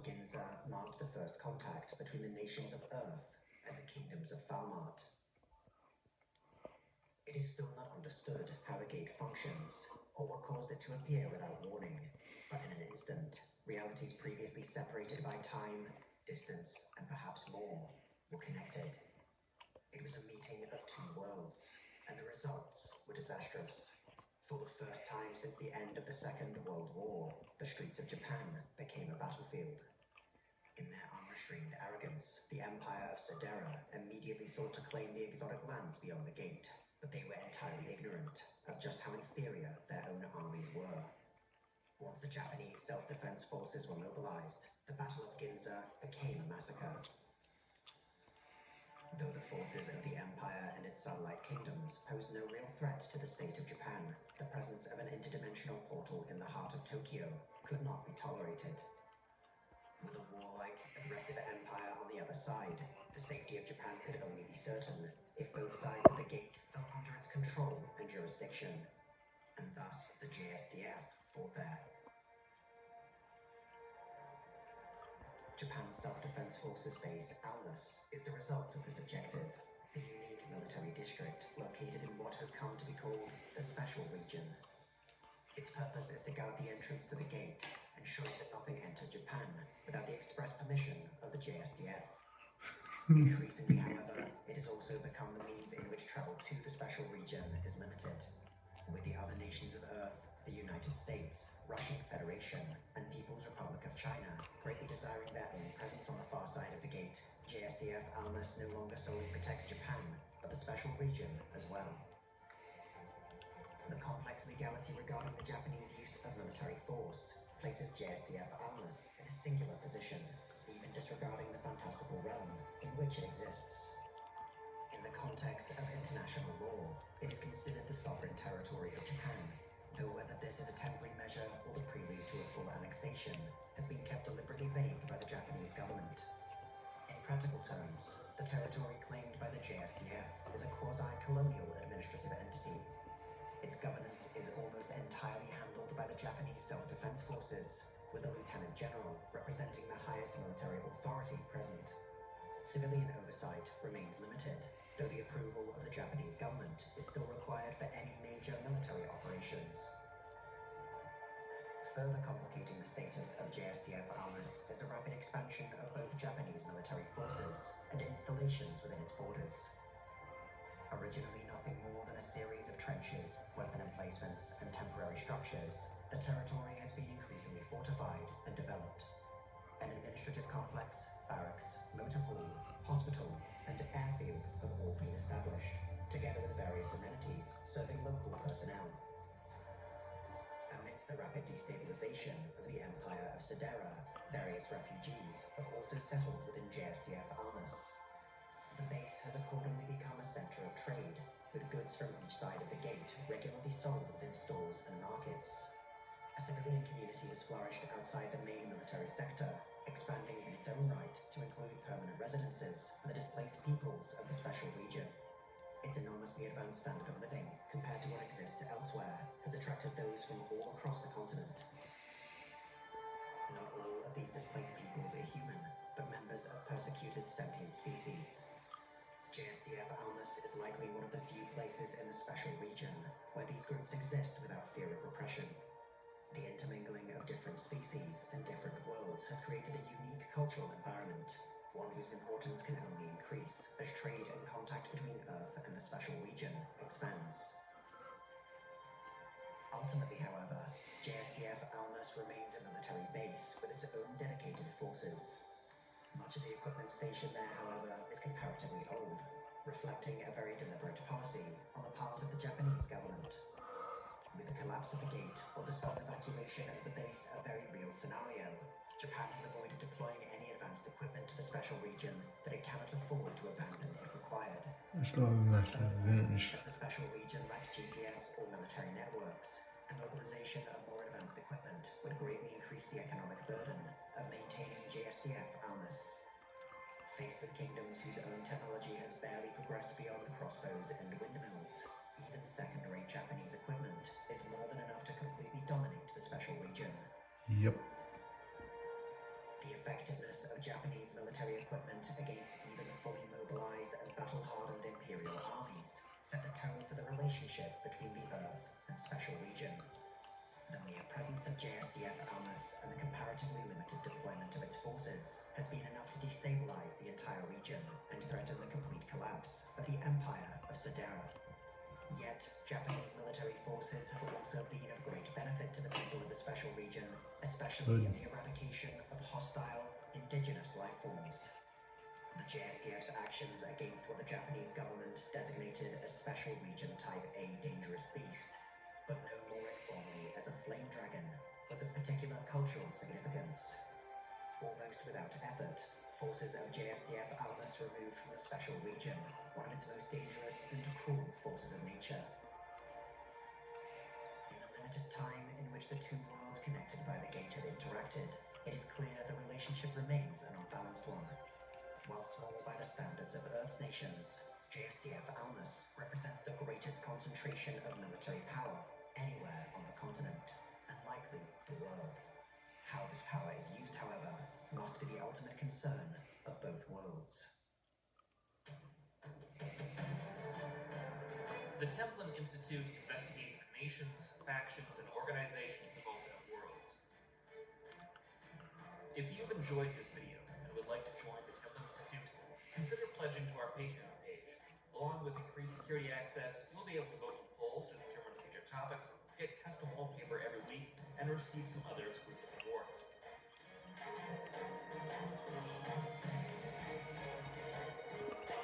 Ginza marked the first contact between the nations of Earth and the kingdoms of Falmart. It is still not understood how the gate functions, or what caused it to appear without warning, but in an instant, realities previously separated by time, distance, and perhaps more, were connected. It was a meeting of two worlds, and the results were disastrous. For the first time since the end of the Second World War, the streets of Japan became a battlefield. In their unrestrained arrogance, the Empire of Sedera immediately sought to claim the exotic lands beyond the gate, but they were entirely ignorant of just how inferior their own armies were. Once the Japanese self-defense forces were mobilized, the Battle of Ginza became a massacre. Though the forces of the Empire and its satellite kingdoms posed no real threat to the state of Japan, the presence of an interdimensional portal in the heart of Tokyo could not be tolerated. With a warlike, aggressive empire on the other side, the safety of Japan could only be certain if both sides of the gate fell under its control and jurisdiction, and thus the JSDF fought there. Japan's self-defense forces base, Alnus, is the result of this objective, a unique military district located in what has come to be called the Special Region. Its purpose is to guard the entrance to the gate, ensuring that nothing enters Japan without the express permission of the JSDF. Increasingly, however, it has also become the means in which travel to the Special Region is limited, with the other nations of Earth, the United States, Russian Federation, and People's Republic of China greatly desiring their own presence on the far side of the gate. JSDF Alnus no longer solely protects Japan, but the Special Region as well. The complex legality regarding the Japanese use of military force places JSDF Alnus in a singular position, even disregarding the fantastical realm in which it exists. In the context of international law, it is considered the sovereign territory of Japan, though whether this is a temporary measure or the prelude to a full annexation has been kept deliberately vague by the Japanese government. In practical terms, the territory claimed by the JSDF is a quasi-colonial administrative entity. Its governance is almost entirely handled by the Japanese self-defense forces, with a lieutenant general representing the highest military authority present. Civilian oversight remains limited, though the approval of the Japanese government is still required for any major military operations. Further complicating the status of JSDF Alnus is the rapid expansion of both Japanese military forces and installations within its borders. Originally nothing more than a series of trenches, weapon emplacements, and temporary structures, the territory has been increasingly fortified and developed. An administrative complex, barracks, motor pool, hospital, and airfield have all been established, together with various amenities serving local personnel. Amidst the rapid destabilization of the Empire of Sedera, various refugees have also settled within JSDF Alnus. The base has accordingly become a center of trade, with goods from each side of the gate regularly sold within stores and markets. A civilian community has flourished outside the main military sector, expanding in its own right to include permanent residences for the displaced peoples of the Special Region. Its enormously advanced standard of living, compared to what exists elsewhere, has attracted those from all across the continent. Not all of these displaced peoples are human, but members of persecuted sentient species. JSDF Alnus is likely one of the few places in the Special Region where these groups exist without fear of repression. The intermingling of different species and different worlds has created a unique cultural environment, one whose importance can only increase as trade and contact between Earth and the Special Region expands. Ultimately, however, JSDF Alnus remains a military base with its own dedicated forces. Much of the equipment stationed there, however, is comparatively old, reflecting a very deliberate policy on the part of the Japanese government. With the collapse of the gate or the sudden evacuation of the base a very real scenario, Japan has avoided deploying any advanced equipment to the Special Region that it cannot afford to abandon if required. That's not a massive advantage. As the Special Region lacks GPS or military networks, the mobilization of more advanced equipment would greatly increase the economic burden of maintaining JSDF Alnus. Faced with kingdoms whose own technology has barely progressed beyond crossbows and windmills, even second-rate Japanese equipment is more than enough to completely dominate the Special Region. Yep. The effectiveness of Japanese military equipment against even fully mobilized and battle-hardened imperial armies set the tone for the relationship between the Earth and Special Region. The mere presence of JSDF Alnus and the comparatively limited deployment of its forces has been enough to destabilize the entire region and threaten the complete collapse of the Empire of Sedera. Yet, Japanese military forces have also been of great benefit to the people of the Special Region, especially in the eradication of hostile, indigenous life forms. The JSDF's actions against what the Japanese government designated as Special Region Type A dangerous beast, but no more informally as a flame dragon, was of particular cultural significance. Almost without effort, forces of JSDF Alnus removed from the Special Region one of its most dangerous and cruel forces of nature. In the limited time in which the two worlds connected by the gate had interacted, it is clear the relationship remains an unbalanced one. While small by the standards of Earth's nations, JSDF Alnus represents the greatest concentration of military power anywhere on the continent, and likely the world. How this power is used, however, must be the ultimate concern of both worlds. The Templin Institute investigates the nations, factions, and organizations of alternate worlds. If you've enjoyed this video and would like to join the Templin Institute, consider pledging to our Patreon page. Along with increased security access, you'll be able to vote in polls to determine future topics, get custom wallpaper every week, and receive some other exclusive rewards.